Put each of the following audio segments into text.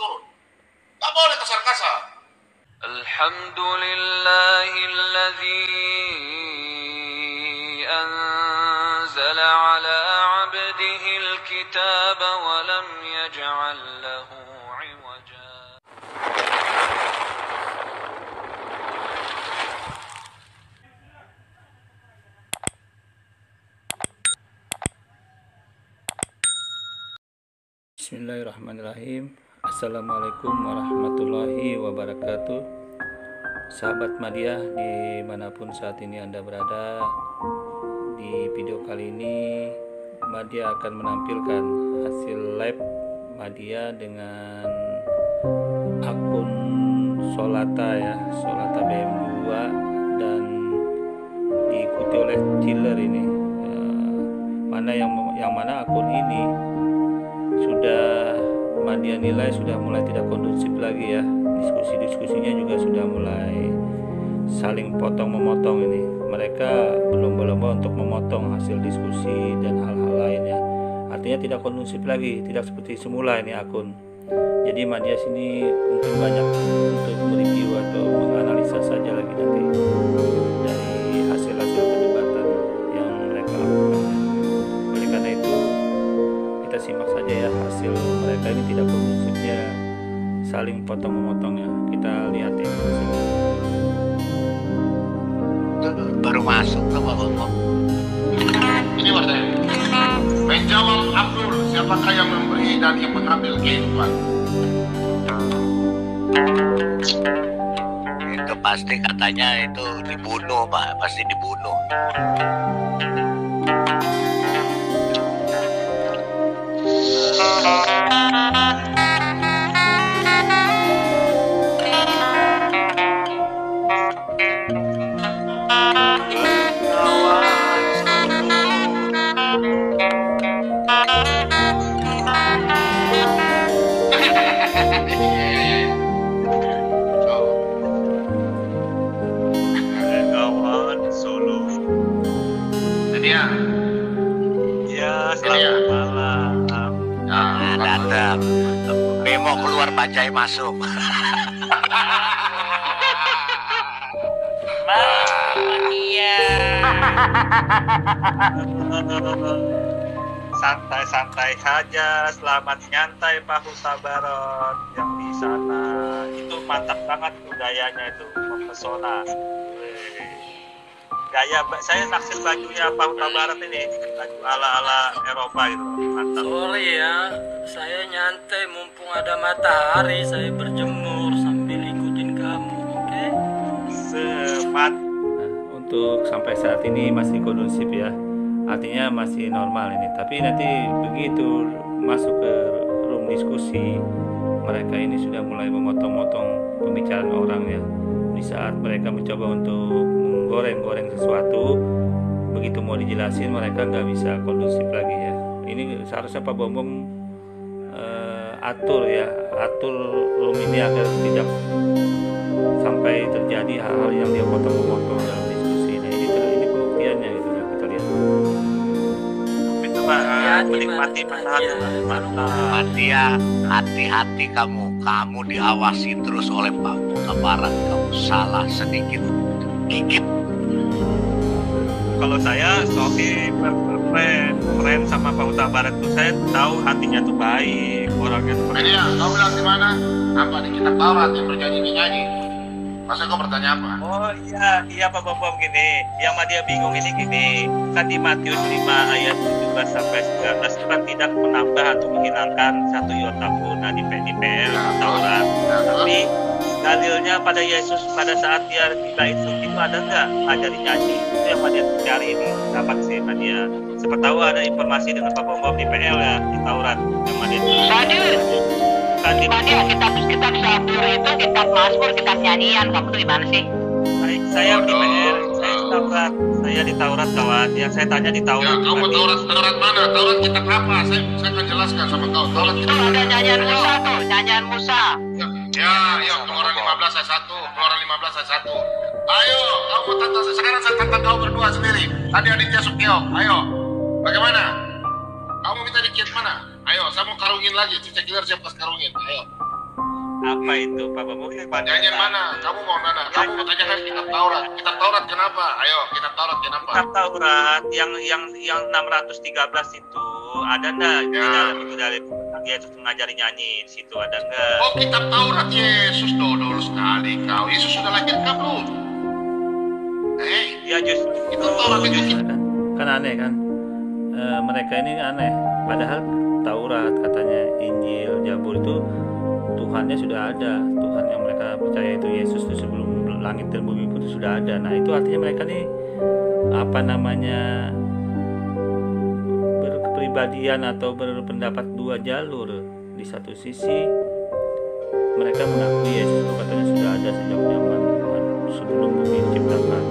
turun. Gak boleh kasar-kasar. Alhamdulillahilladzi anzala ala abdihil kitaba wa lam yaj'al lahu iwaja. Bismillahirrahmanirrahim. Assalamualaikum warahmatullahi wabarakatuh. Sahabat Madya dimanapun saat ini Anda berada, di video kali ini Madya akan menampilkan hasil live Madya dengan akun Solata ya, Solata BM2, dan diikuti oleh Chiller ini. Yang mana akun ini sudah Madya nilai sudah mulai tidak kondusif lagi ya. Diskusinya juga sudah mulai saling potong-memotong ini. Mereka belum berlomba untuk memotong hasil diskusi dan hal-hal lainnya. Artinya tidak kondusif lagi, tidak seperti semula ini akun. Jadi Madya sini mungkin banyak untuk mereview atau menganalisa saja lagi nanti dari hasil-hasil perdebatan yang mereka lakukan. Oleh karena itu kita simak saja ya hasil mereka ini tidak kondusifnya, saling potong-memotongnya. Kita lihat ya hasilnya. Baru masuk ke Bapak. Ini Wardah. Menjawab Abdul, siapakah yang memberi dan yang mengambil kehidupan? Itu pasti katanya itu dibunuh, Pak. Pasti dibunuh. Datang Bemo keluar, bajai masuk. Santai-santai saja, selamat nyantai Pak Hutabarat yang di sana. Itu mantap banget tuh gayanya, itu mempesona. Gaya saya naksir bajunya Pak Hutabarat ini, baju ala-ala Eropa gitu, mantap. Sorry ya, saya nyantai mumpung ada matahari, saya berjemur sambil ikutin kamu, oke? Semat. Nah, untuk sampai saat ini masih kondusif ya, artinya masih normal ini. Tapi nanti begitu masuk ke room diskusi, mereka ini sudah mulai memotong-motong pembicaraan orang ya. Di saat mereka mencoba untuk menggoreng-goreng sesuatu, begitu mau dijelasin mereka nggak bisa kondusif lagi ya. Ini seharusnya Pak Bom atur room ini agar tidak sampai terjadi hal-hal yang dia potong-potong dalam diskusi. Nah ini pembuktiannya gitu ya, kita lihat. Itu Pak, menikmati Madya, hati-hati kamu diawasi terus oleh Pak Hutabarat. Kamu salah sedikit gigit. Kalau saya Sofi friend sama Pak Hutabarat tuh, saya tahu hatinya tuh baik, orangnya tuh. Ini ya, kau bilang di mana? Apa di kitab Taurat yang bernyanyi-nyanyi? Masa kau bertanya apa? Oh iya Pak Bom gini. Yang Madya bingung ini gini. Kan di Matius 5 ayat 17 sampai 19 itu kan tidak menambah atau menghilangkan satu iota pun di PL Taurat. Tapi dalilnya pada Yesus pada saat dia kita itu ada nggak ngajarin nyanyi? Itu yang Madya cari ini. Dapat sih Madya. Siapa tahu ada informasi dengan Pak Bom di PL ya, di Taurat yang Madya. Tadi kitab Zabur itu kitab Mazmur, kitab nyanyian. Kamu tuh gimana sih? Saya di PR, saya di Taurat kawan. Yang saya tanya di Taurat. Ya, kamu Taurat mana? Taurat kitab apa? Saya akan jelaskan sama kau. Taurat Itu kitab ada nyanyian Musa tuh, nyanyian Musa. Ya, Keluaran 15 ayat 1. Keluaran 15 ayat 1. Ayo, kamu tantang. Sekarang saya tantang kau berdua sendiri. Tadi Aditya Sukiyo. Ayo, bagaimana? Kamu minta dikiat mana? Ayo, saya mau karungin lagi. Cicak Killer siap pas karungin. Ayo. Apa itu Pak Bambang? Nyanyian mana? Kamu mau nana? Kamu mau tanyakan kitab Taurat. Kitab Taurat kenapa? Ayo, kitab Taurat kenapa? Kitab Taurat yang 613 itu ada enggak di dalam itu dari Yesus mengajari nyanyi di situ ada enggak? Oh, kitab Taurat Yesus dodol sekali kau. Yesus sudah lahir kah belum? Ya justru Kitab Taurat itu Kan aneh kan. Mereka ini aneh. Padahal Taurat katanya, Injil, Zabur itu Tuhannya sudah ada. Tuhan yang mereka percaya itu Yesus itu sebelum langit dan bumi pun itu sudah ada. Nah itu artinya mereka nih berkepribadian atau berpendapat dua jalur. Di satu sisi mereka mengakui Yesus itu katanya sudah ada sejak zaman Tuhan sebelum bumi diciptakan.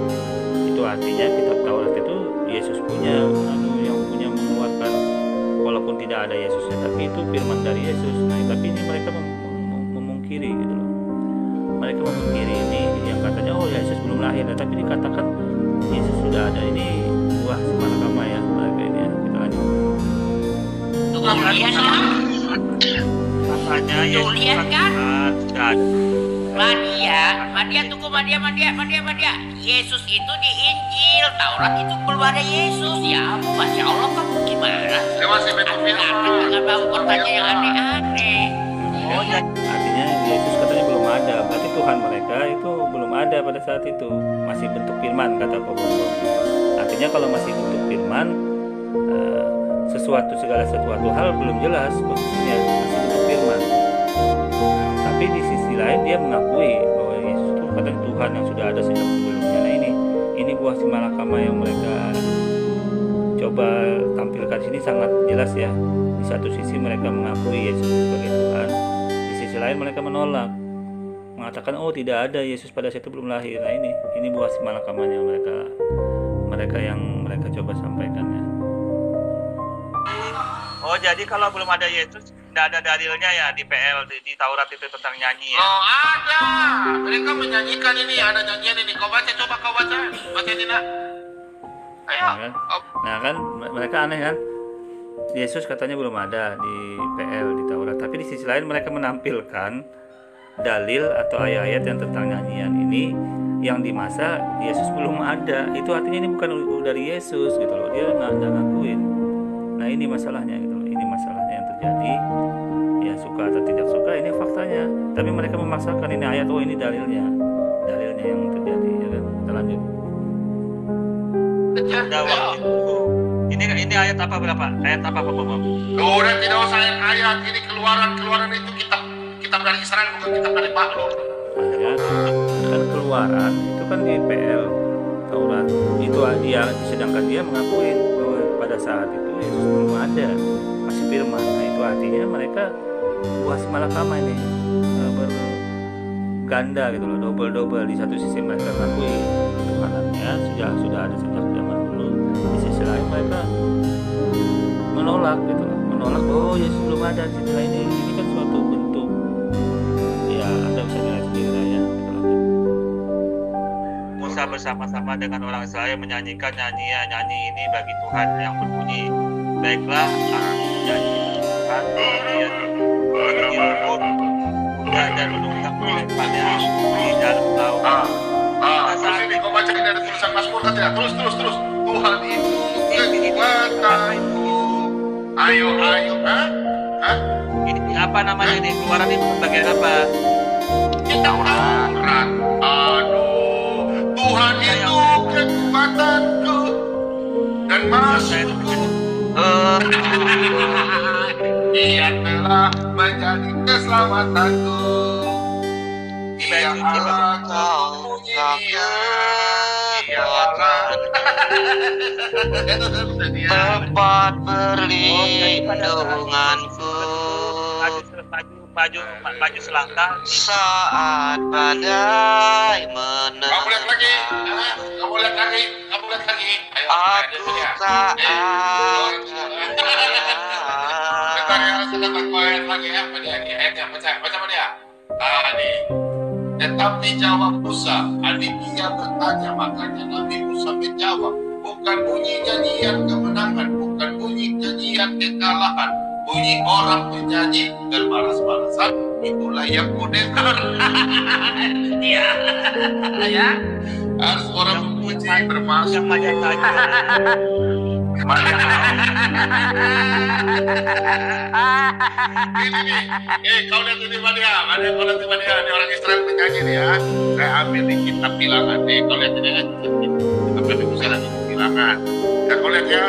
Itu artinya kitab Taurat itu Yesus punya yang punya menguatkan, walaupun tidak ada Yesusnya, tapi itu firman dari Yesus. Nah tapi ini mereka memungkiri gitu loh. Mereka memungkiri ini yang katanya oh Yesus belum lahir, tapi dikatakan Yesus sudah ada. Ini wah semalakama ya mereka ini ya. Kita lanjut. Tuh kamu lihat kan? Makanya Yesus lihat kan? sudah ada. Madia tunggu Madia. Yesus itu di Injil, Taurat itu belum ada Yesus. Ya, Masya Allah kamu gimana? Dia masih betul firman. Dengan bawa pertanyaan yang aneh-aneh. Oh ya, Artinya Yesus katanya belum ada, berarti Tuhan mereka itu belum ada pada saat itu, masih bentuk firman kata Pak Bambang. Artinya kalau masih bentuk firman, segala sesuatu hal belum jelas posisinya, masih bentuk firman. Tapi di sisi lain dia mengakui bahwa Yesus itu katanya Tuhan yang sudah ada sejak sebelumnya. Nah ini buah simalakama yang mereka coba tampilkan di sini sangat jelas ya. Di satu sisi mereka mengakui Yesus sebagai Tuhan, di sisi lain mereka menolak, mengatakan oh tidak ada Yesus pada saat itu belum lahir. Nah ini buah simalakamanya mereka yang mereka coba sampaikan ya. oh jadi kalau belum ada Yesus tidak ada dalilnya ya di PL di Taurat itu tentang nyanyi ya. Oh ada. Mereka menyanyikan ini, ada nyanyian ini. Kau baca, coba kau baca. Baca tidak? Ayo. Nah kan mereka aneh kan. Yesus katanya belum ada di PL di Taurat, tapi di sisi lain mereka menampilkan dalil atau ayat-ayat yang tentang nyanyian ini yang di masa Yesus belum ada. Itu artinya ini bukan dari Yesus gitu loh. Dia nggak ngakuin. Nah ini masalahnya gitu loh. Ini masalahnya yang terjadi. Ya suka atau tidak suka ini faktanya. Tapi mereka memaksakan ini ayat, oh ini dalilnya yang terjadi. Ya kan? Kita lanjut. Pada waktu itu. Ini ayat apa berapa? Ayat apa Pak Bambang? Udah tidak usah ayat. Ini keluaran itu kitab dari Israel, bukan kitab dari makhluk. Ya, kan keluaran itu kan di PL Taurat itu dia, sedangkan dia mengakui bahwa pada saat itu Yesus belum ada, masih firman. Nah itu artinya mereka buah simalakama ini berganda gitu loh, double di satu sisi mereka mengakui Tuhanannya sudah ada sejak zaman dulu, di sisi lain mereka menolak gitu loh, oh Yesus belum ada. Di sisi lain ini kan suatu bentuk ya Anda bisa nilai sendiri lah ya. Musa bersama-sama dengan orang Israel menyanyikan nyanyi ini bagi Tuhan yang berbunyi, baiklah aku menyanyi Tuhan dia di luhur dan menunggang pada di dalam laut. Terus ini kau baca dari tulisan Mazmur kan ya? Terus Tuhan itu kekuatanku. Ayo, Hah? Ini apa namanya ini? Keluaran itu bagian apa? Taurat. Aduh, Tuhan itu kekuatanku dan maksudku. Dia telah menjadi keselamatanku. Dia akan punya tempat perlindunganku maju selangkah saat badai Kamu lihat lagi. Kamu lihat lagi. Ayo, aku tak akan bentar ya, saya lihat lagi ya. Ayatnya, baca mana ya? Nih. Tetapi jawab Musa, adiknya bertanya, makanya Nabi Musa menjawab, bukan bunyi nyanyian kemenangan, bukan bunyi nyanyian kekalahan, bunyi orang menyanyi berbalas-balasan, itulah yang kau dengar. Iya. Ya. Harus orang memuji termasuk Yang Madia tanya. ini nih. Kau lihat ini Madia, kau lihat ini Madia, ini orang Israel menyanyi nih ya. Saya ambil di kitab bilangan nih, kau lihat ini kan. Kitab Nabi Musa lagi bilangan. Ya kau lihat ya.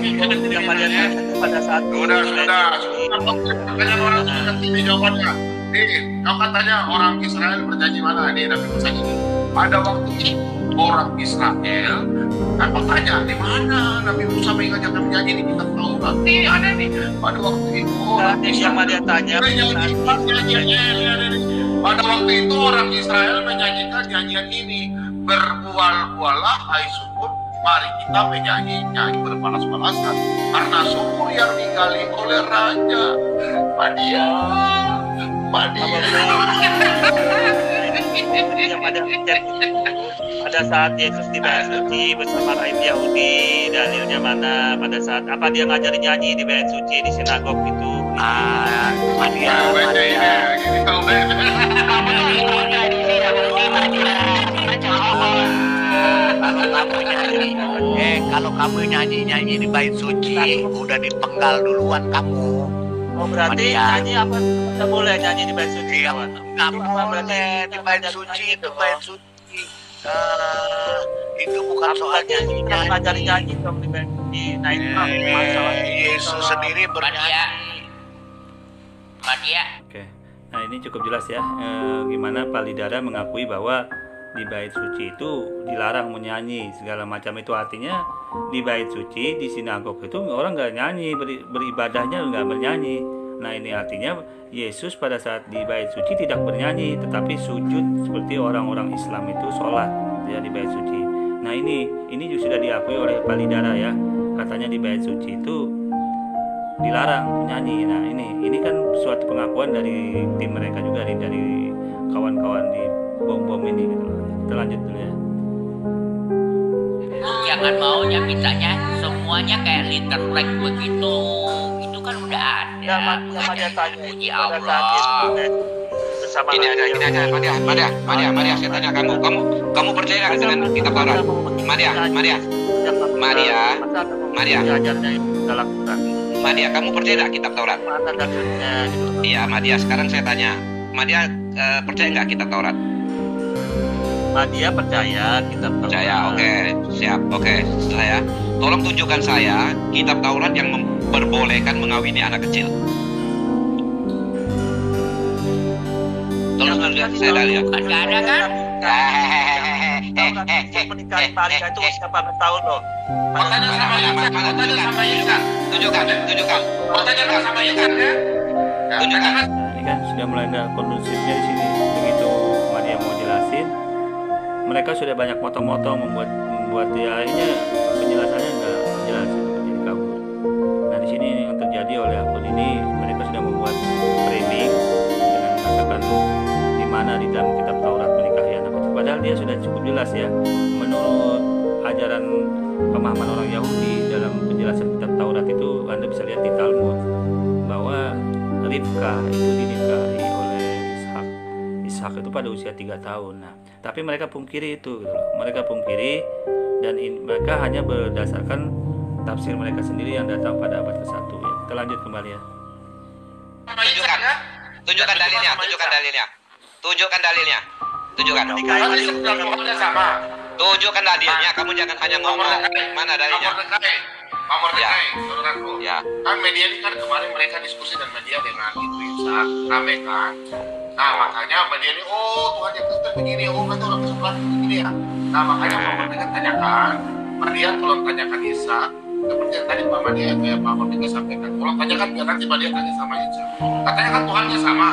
Yang Madia tanya pada saat Sudah. Pertanyaan orang sudah ini jawabannya. Nih, kau katanya orang Israel bernyanyi mana? Nih, Nabi Musa ini. Pada waktu itu orang Israel, aku tanya di mana Nabi Musa mengajarkan menyanyi di kitab Taurat? Nih ada nih. Pada waktu itu orang yang Madia tanya. Pada waktu itu orang Israel menyanyikan nyanyian ini. Berbual-bualah hai sukun, mari kita menyanyi berbalas-balasan karena suku yang digali oleh raja. Madia. Yang pada saat Yesus di Bait Suci bersama rakyat Yahudi, dalilnya mana? Pada saat apa dia ngajarin nyanyi di Bait Suci di sinagog itu? Madia. Kalau kamu nyanyi di Bait Suci, udah dipenggal duluan kamu. Oh berarti Madia. nyanyi apa? Tidak boleh nyanyi di Bait Suci. Nggak boleh di Bait Suci, itu Bait Suci. Itu bukan soal ngajarin nyanyi. nyanyi dong di Bait Suci. Nah itu masalah. Yesus sendiri bernyanyi. Madia. Oke, nah ini cukup jelas ya, gimana Palidara mengakui bahwa di Bait Suci itu dilarang menyanyi segala macam. Itu artinya di Bait Suci, di sinagog itu orang nggak nyanyi, beribadahnya nggak bernyanyi. Nah ini artinya Yesus pada saat di Bait Suci tidak bernyanyi, tetapi sujud seperti orang-orang Islam itu sholat ya di Bait Suci. Nah ini juga sudah diakui oleh Palidara ya, katanya di Bait Suci itu dilarang menyanyi. Nah ini kan suatu pengakuan dari tim mereka juga, dari kawan-kawan di bom ini gitu loh. Kita lanjut dulu ya. Jangan maunya mintanya semuanya kayak literek begitu. Itu kan udah ada. Yang Madia tanya Puji pada saat Yesus Allah. di Bait Suci bersama Ini aja, Madia, saya tanya kamu percaya nggak dengan kitab Taurat? Madia. Madia, kamu percaya nggak kitab Taurat? Mana dalilnya gitu. Iya, Madia. Sekarang saya tanya, Madia percaya nggak kitab Taurat? Madia percaya kitab Taurat. Percaya, oke, siap, oke. Saya, tolong tunjukkan saya kitab Taurat yang memperbolehkan mengawini anak kecil. Tolong tunjukkan saya dalil. Kan gak ada kan? Menikahi balita itu usia 18 tahun loh. Tanya sama Ikan. Tunjukkan. Tanya sama Ikan ya. Tunjukkan. Nah, ini kan sudah mulai nggak kondusifnya di sini. Begitu Madia mau jelasin, mereka sudah banyak motong-motong membuat dia akhirnya penjelasannya nggak jelas, jadi kabur. Nah di sini yang terjadi oleh akun ini, mereka sudah membuat framing dengan mengatakan di mana di dalam kitab Taurat menikahi anak kecil. Padahal dia sudah cukup jelas ya, menurut ajaran pemahaman orang Yahudi dalam penjelasan kitab Taurat itu Anda bisa lihat di Talmud bahwa Ribka itu dinikahi oleh Ishak itu pada usia 3 tahun. Nah, tapi mereka pungkiri itu gitu loh. Mereka pungkiri dan mereka hanya berdasarkan tafsir mereka sendiri yang datang pada abad ke-1 ya. Kita lanjut kembali ya. Tunjukkan dalilnya. Sama. Tunjukkan dalilnya. Kamu jangan hanya ngomong. Mana dalilnya? Mordecai, saudaraku. Ya. Kan media ini kan kemarin mereka diskusi dan media dengan itu Ishak, rame kan. Nah makanya media ini, oh Tuhan yang Kristen begini, oh kan orang sebelah begini ya. Nah makanya Pak Mordecai tanyakan, Madia tolong tanyakan Ishak. Seperti yang tadi Pak Mordecai sampaikan, tolong tanyakan biar nanti Madia tanya sama Ishak. Katanya kan Tuhannya sama.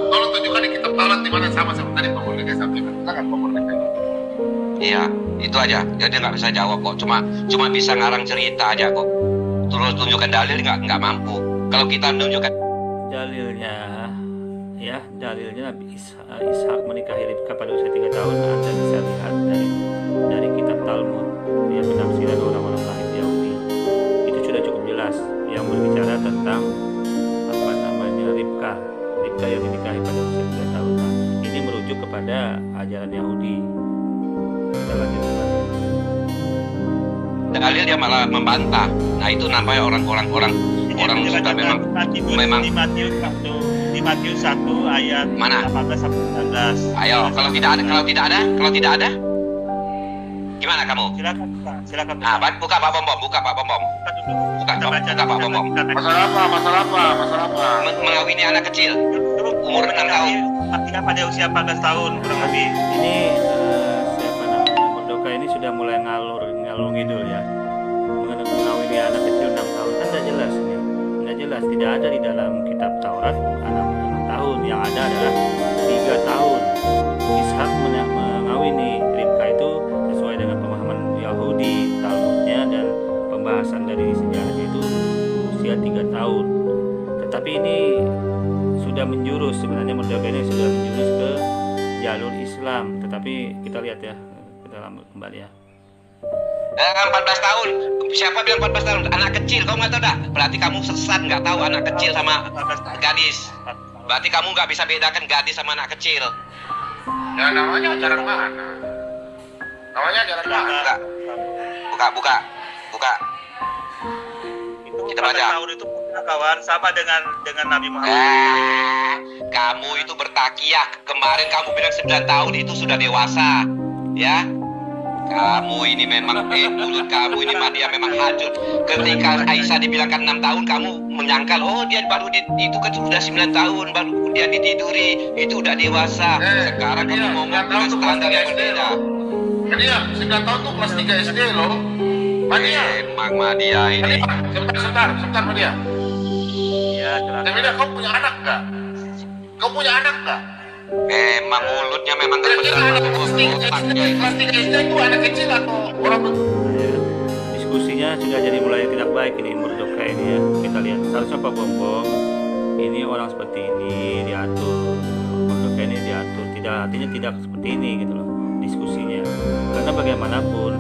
Tolong tunjukkan di kitab Taurat di mana sama tadi Pak Mordecai sampaikan. Silakan Pak Mordecai. Iya, itu aja. Dia nggak bisa jawab kok. Cuma bisa ngarang cerita aja kok. Terus tunjukkan dalil nggak mampu. Kalau kita menunjukkan Dalilnya Nabi Ishak menikahi Ribka pada usia 3 tahun. Anda bisa lihat dari kitab Talmud ya, penafsiran orang-orang lahir Yahudi itu sudah cukup jelas yang berbicara tentang Ribka Ribka yang dinikahi pada usia 3 tahun. Nah, ini merujuk kepada ajaran Yahudi. Kita lanjut kembali. Dalil dia malah membantah. Nah itu namanya orang sudah memang di Matius 1 ayat Mana? 18 sampai 19. Ayo, kalau tidak ada, gimana kamu? Silakan. Nah, buka Pak Bom, buka Pak Bom. Buka Pak Bom. Masalah apa? Mengawini anak kecil umur 6 tahun. Artinya pada usia 14 tahun kurang lebih. Ini siapa namanya Mordokai ini sudah mulai ngalur ngidul ya, mengawini anak kecil 6 tahun. Kan tidak jelas ini, nggak jelas, tidak ada di dalam kitab Taurat anak 6 tahun. Yang ada adalah 3 tahun. Ishak mengawini Ribka itu sesuai dengan pemahaman Yahudi, Talmudnya dan pembahasan dari sejarahnya itu usia 3 tahun. Tetapi ini sudah menjurus, sebenarnya Mordokai ini sudah menjurus ke jalur Islam. Tetapi kita lihat ya, kita kembali ya. 14 tahun. Siapa bilang 14 tahun? Anak kecil, kamu nggak tahu dah? Berarti kamu sesat, nggak tahu anak kecil sama gadis. Berarti kamu nggak bisa bedakan gadis sama anak kecil. Ya namanya ajaran mana? Buka. Itu Kita 14 baca. tahun itu kawan sama dengan Nabi Muhammad. Kamu itu bertakiah. Kemarin kamu bilang 9 tahun itu sudah dewasa. Ya. Kamu ini memang mulut kamu ini dia memang hancur. Ketika Aisyah dibilangkan 6 tahun, kamu menyangkal, oh dia baru itu kan sudah 9 tahun, baru dia ditiduri, itu udah dewasa. Sekarang kamu ngomong dengan standar yang berbeda. Dia 9 tahun tuh kelas 3 SD loh. Madia. Emang Madia ini. Sebentar Madia. Iya, silakan. Madia, kamu punya anak nggak? Memang mulutnya memang gak benar. Kelas 3 SD itu anak kecil atau orang Ya, diskusinya sudah jadi mulai tidak baik ini Mordokai ini ya. Kita lihat seharusnya Pak Bom ini orang seperti ini diatur, Mordokai ini diatur, tidak, artinya tidak seperti ini gitu loh diskusinya. Karena bagaimanapun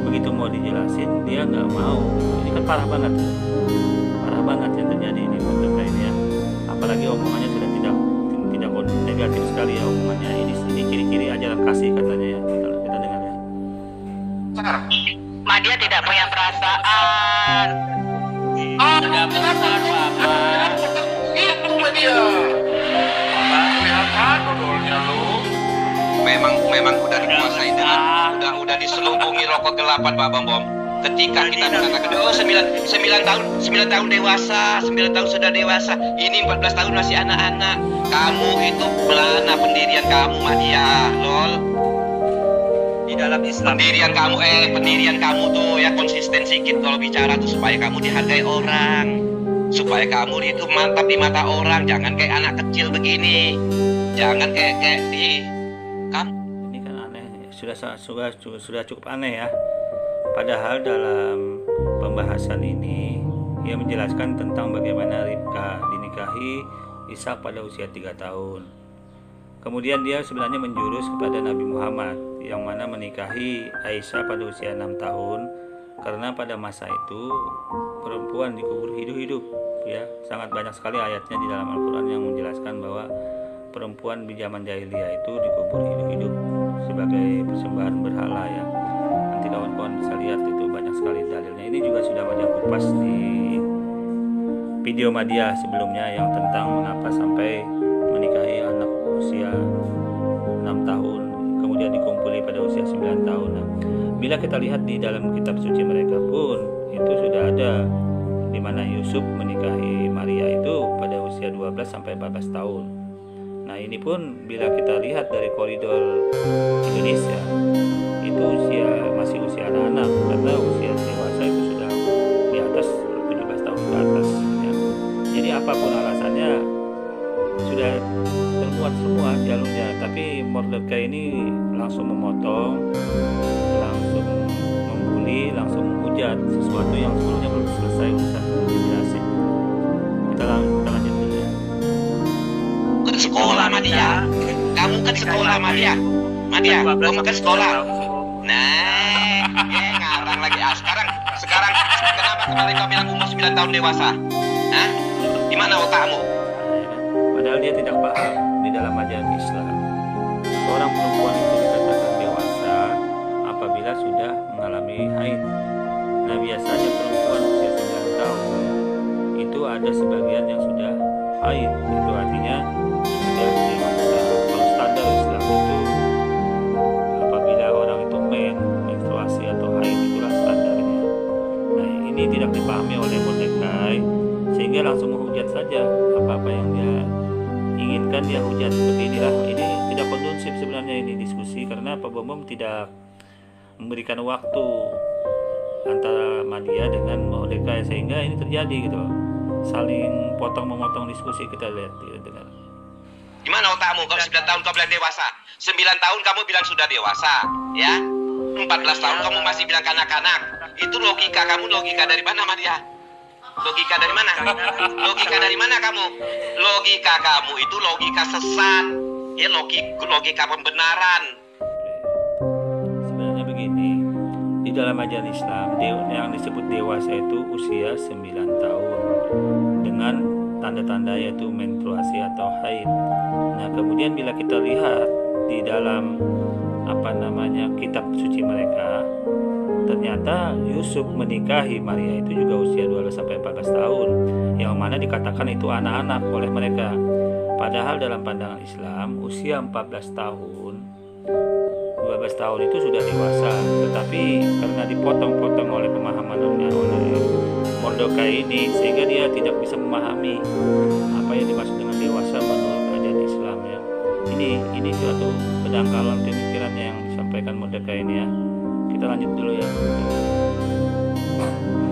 begitu mau dijelasin dia nggak mau. Ini kan parah banget yang terjadi ini Mordokai ini ya. Apalagi omongannya sudah tidak negatif sekali ya omongannya. Ini ciri-ciri ajaran kasih katanya ya. Kita dengar ya. Madia tidak punya perasaan. Tidak perasaan Bapak. itu Madia. Kelihatan dodolnya lu. Memang udah dikuasai dengan udah diselubungi rokok gelapan Pak Bom. Ketika kita mengatakan oh 9 tahun dewasa, 9 tahun sudah dewasa, ini 14 tahun masih anak-anak. Kamu itu belana pendirian kamu Madia, lol. Di dalam Islam Pendirian kamu tuh ya konsisten sedikit kalau bicara tuh supaya kamu dihargai orang, supaya kamu itu mantap di mata orang, jangan kayak anak kecil begini, jangan kayak di kamu. Ini kan aneh, sudah cukup aneh ya. Padahal dalam pembahasan ini ia menjelaskan tentang bagaimana Ribka dinikahi Ishak pada usia 3 tahun. Kemudian dia sebenarnya menjurus kepada Nabi Muhammad yang mana menikahi Aisyah pada usia 6 tahun karena pada masa itu perempuan dikubur hidup-hidup ya. Sangat banyak sekali ayatnya di dalam Al-Quran yang menjelaskan bahwa perempuan di zaman jahiliyah itu dikubur hidup-hidup sebagai persembahan berhala ya. Nanti kawan-kawan bisa lihat itu banyak sekali dalilnya. Ini juga sudah banyak kupas di video Madia sebelumnya yang tentang mengapa sampai menikahi anak usia 6 tahun kemudian dikumpuli pada usia 9 tahun. Nah, bila kita lihat di dalam kitab suci mereka pun itu sudah ada di mana Yusuf menikahi Maria itu pada usia 12 sampai 14 tahun. Nah, ini pun bila kita lihat dari koridor Indonesia itu masih usia anak-anak karena usia dewasa itu sudah di atas 17 tahun ke atas ya. Jadi apapun alasannya sudah termuat semua jalurnya, tapi Mordokai ini langsung memotong, langsung membuli, langsung menghujat sesuatu yang sebelumnya belum selesai usah dijelasin. Kita lanjut dulu ya. Ke sekolah Madia. Kamu kan sekolah Madia, kamu kan sekolah. Nah, ngarang lagi. Sekarang kenapa kemarin kau bilang umur 9 tahun dewasa? Hah? Di mana otakmu? padahal dia tidak paham di dalam ajaran Islam. Seorang perempuan itu dikatakan dewasa apabila sudah mengalami haid. Nah, biasanya perempuan usia 9 tahun itu ada sebagian yang sudah haid, itu artinya sudah dewasa. Kalau standar Islam itu apabila orang itu menstruasi atau haid, itulah standarnya. Nah, ini tidak dipahami oleh Mordekai sehingga langsung menghujat saja apa-apa yang dia inginkan, dia hujat seperti inilah. Ini tidak kondusif sebenarnya ini diskusi, karena Pak Bom tidak memberikan waktu antara Madia dengan Mordekai sehingga ini terjadi gitu, saling potong memotong diskusi. Kita lihat, dengar. Gimana otakmu? Kalau 9 tahun kau bilang dewasa, 9 tahun kamu bilang sudah dewasa, ya? 14 tahun kamu masih bilang kanak-kanak. Itu logika kamu, logika dari mana, Madia? Logika dari mana? Logika dari mana kamu? Logika kamu itu logika sesat, ya, logika pembenaran. Sebenarnya begini, di dalam ajaran Islam yang disebut dewasa itu usia 9 tahun dengan tanda-tanda yaitu menstruasi atau haid. Nah, kemudian bila kita lihat di dalam kitab suci mereka, ternyata Yusuf menikahi Maria itu juga usia 12-14 tahun, yang mana dikatakan itu anak-anak oleh mereka. Padahal dalam pandangan Islam usia 14 tahun 12 tahun itu sudah dewasa, tetapi karena dipotong-potong oleh pemahamannya oleh Mordekai ini, sehingga dia tidak bisa memahami apa yang dimaksud dengan dewasa menurut ajaran Islam ya. Ini suatu kedangkalan pemikirannya yang disampaikan Mordekai ini ya. Kita lanjut dulu ya.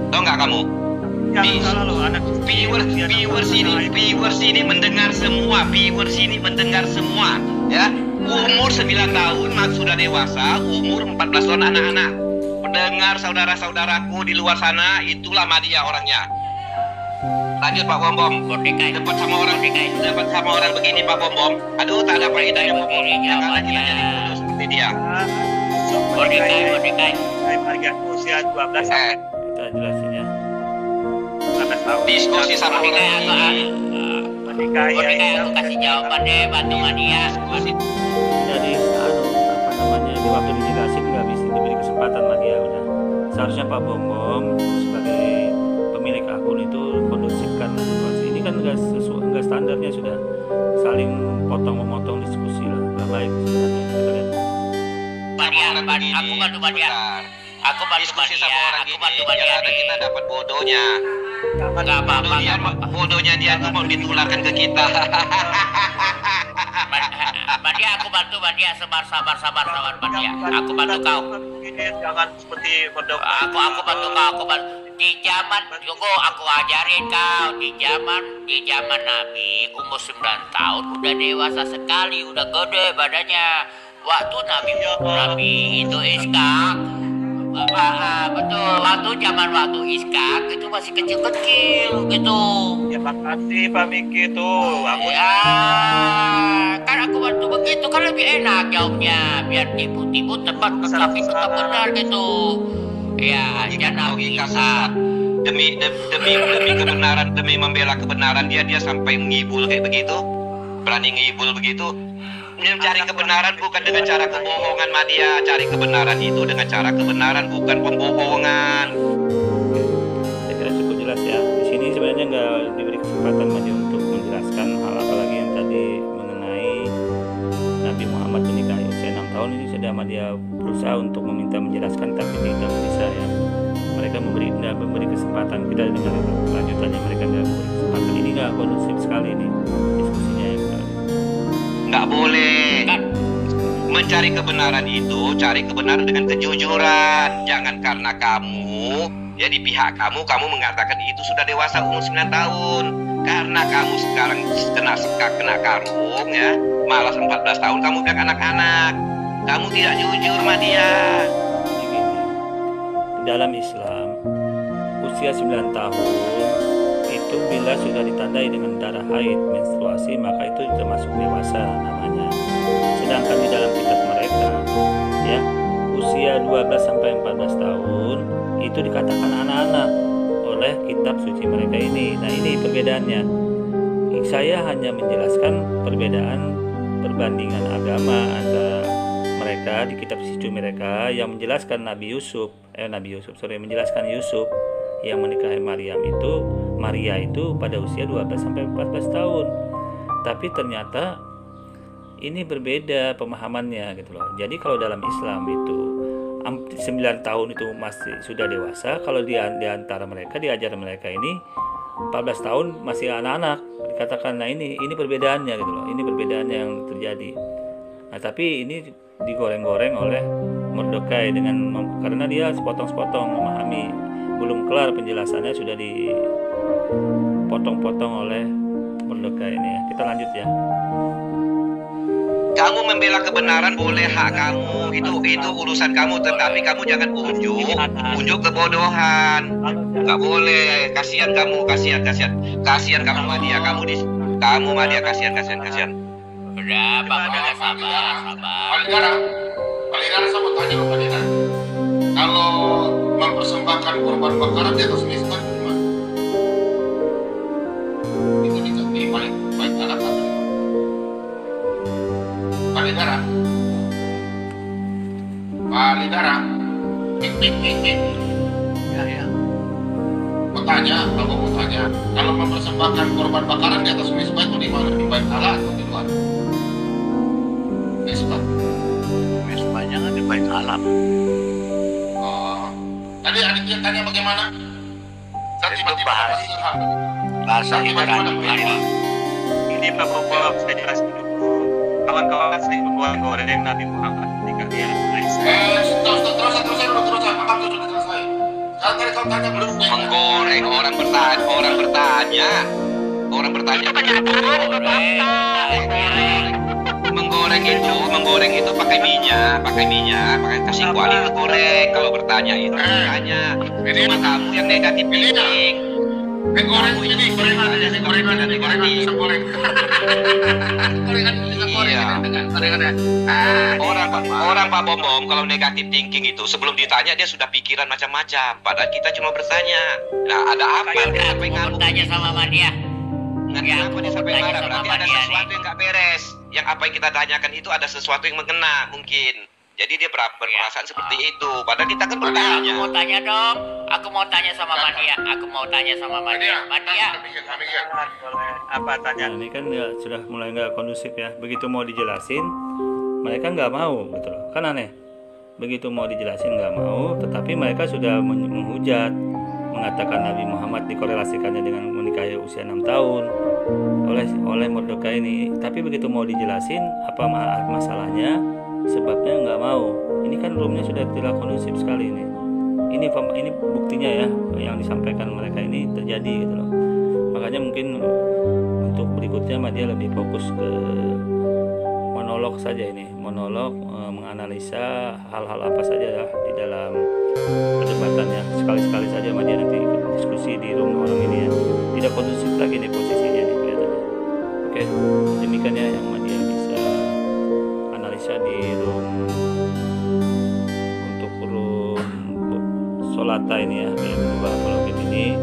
Tahu nggak kamu? Viewers ini mendengar semua, ya. Umur 9 tahun sudah dewasa, umur 14 tahun anak-anak. Pendengar saudara-saudaraku di luar sana, itulah Madia orangnya. Lanjut Pak Bom. Dapat sama orang begini Pak Bom. Aduh, tak ada faedah yang ngomong. Jangan lagi jadi seperti dia. Mordekai usia 12 sampai Kita jelasin ya. 14 tahun. Diskusi sama orang ini. Mordekai aku kasih jawaban deh, bantu Madia. Jadi di waktu dijelasin nggak bisa diberi kesempatan sama dia udah. Seharusnya Pak Bom sebagai pemilik akun itu kondusifkan situasi ini, kan nggak standarnya, sudah saling potong-memotong diskusi lah, nggak baik sebenarnya. Kita lihat. Aku bantu Madia. Aku bantu Diskusi Madia. sama orang Aku gini, bantu yang Madia. ada kita dapat bodohnya. Enggak apa-apa. Bodohnya dia tuh mau ditularkan ke kita. Madia, aku bantu Madia. Sabar Madia. Aku bantu kau. Jangan seperti Mordekai. Aku bantu kau. Aku bantu. Di zaman Joko, aku ajarin kau. Di zaman Nabi umur 9 tahun udah dewasa sekali, udah gede badannya. Waktu Nabi itu Ishak, betul. Waktu Ishak itu masih kecil-kecil gitu. Ya makasih Pak Miki tuh. Aku Ya, kan aku bantu begitu kan lebih enak jawabnya, biar tipu-tipu tepat tapi tetap benar gitu. Ya, jangan Logika sesat. Demi kebenaran, demi membela kebenaran dia sampai ngibul kayak begitu. Berani ngibul begitu. Mencari kebenaran bukan dengan cara kebohongan, Madia. Cari kebenaran itu dengan cara kebenaran, bukan pembohongan. Saya kira cukup jelas ya. Di sini sebenarnya nggak diberi kesempatan Madia untuk menjelaskan hal apalagi yang tadi mengenai Nabi Muhammad menikahi usia 6 tahun. Ini sudah Madia berusaha untuk meminta menjelaskan, tapi tidak bisa ya. Mereka memberi kesempatan, kita dengar lanjutannya, mereka nggak memberi kesempatan. Ini nggak kondusif sekali ini diskusinya ya. Nggak boleh. Mencari kebenaran itu, cari kebenaran dengan kejujuran. Jangan karena kamu, ya di pihak kamu mengatakan itu sudah dewasa umur 9 tahun. Karena kamu sekarang kena karung ya, malas 14 tahun kamu bilang anak-anak. Kamu tidak jujur, Madia. Begini, dalam Islam usia 9 tahun itu bila sudah ditandai dengan darah haid, menstruasi, maka itu termasuk dewasa namanya. Sedangkan di dalam kitab mereka ya, usia 12-14 tahun itu dikatakan anak-anak oleh kitab suci mereka ini. Nah, ini perbedaannya. saya hanya menjelaskan perbandingan agama antara mereka di kitab suci mereka yang menjelaskan menjelaskan Yusuf yang menikahi Maria itu pada usia 12 sampai 14 tahun. Tapi ternyata ini berbeda pemahamannya gitu loh. Jadi kalau dalam Islam itu 9 tahun itu masih sudah dewasa, kalau di antara mereka diajar mereka ini 14 tahun masih anak-anak dikatakan. Nah ini perbedaannya gitu loh. Ini perbedaannya yang terjadi. Nah tapi ini digoreng-goreng oleh Mordekai karena dia sepotong-sepotong memahami, belum kelar penjelasannya sudah dipotong-potong oleh Mordekai ini ya. Kita lanjut ya. Kamu membela kebenaran boleh, hak kamu, itu urusan kamu, tetapi kamu jangan unjuk kebodohan. Nggak boleh. Kasihan kamu Madia, kamu Madia, kasihan. Udah, Pak, sabar. Palingara saya mau tanya ke Palingara. Kalau mempersembahkan korban bakaran di atas misbah itu gimana? Itu di paling baik anak atau gimana? Palingara. Ya. Mau tanya, kalau mempersembahkan korban bakaran di atas misbah itu di mana? Di bait Allah atau di luar? Misbahnya kan di bait alam. Oh, tadi adiknya tanya bagaimana? Itu bahasa Ibrani. Ini Pak Bob, saya jelasin dulu. Kawan-kawan saya menggoreng Nabi Muhammad ketika dia Terus angkat sudah selesai. Sekarang tadi kau tanya belum? Menggoreng orang bertanya. Menggoreng itu pakai minyak, pakai kasih kuali itu goreng. Kalau bertanya itu bertanya. Cuma kamu yang negatif thinking. Goreng ini gorengan bisa goreng. Orang Pak Bom kalau negatif thinking itu sebelum ditanya dia sudah pikiran macam-macam. Padahal kita cuma bertanya. Nah, ada apa? Udah, aku mau tanya sama Madia. Kenapa dia sampai marah? Berarti ada sesuatu yang nggak beres. Yang apa yang kita tanyakan itu ada sesuatu yang mengena mungkin. Jadi dia berperasaan seperti itu. Padahal kita kan bertanya. Aku mau tanya dong. Aku mau tanya sama Madia. Madia. apa tanya? Nah, ini kan ya sudah mulai nggak kondusif ya. Begitu mau dijelasin, mereka nggak mau gitu loh. Kan aneh. Begitu mau dijelasin nggak mau, tetapi mereka sudah menghujat, mengatakan Nabi Muhammad dikorelasikannya dengan menikahi usia 6 tahun oleh Mordekai ini. Tapi begitu mau dijelasin apa masalahnya, sebabnya nggak mau. Ini kan roomnya sudah tidak kondusif sekali ini. Ini buktinya ya yang disampaikan mereka ini terjadi gitu loh. Makanya mungkin untuk berikutnya dia lebih fokus ke monolog saja ini, menganalisa hal-hal apa saja ya di dalam perdebatannya. Sekali-sekali saja dia nanti ikut diskusi di room orang ini ya. Tidak kondusif lagi nih posisinya nih kelihatannya. Oke, demikian ya yang dia bisa analisa di room untuk room Solata ini ya, kalau ini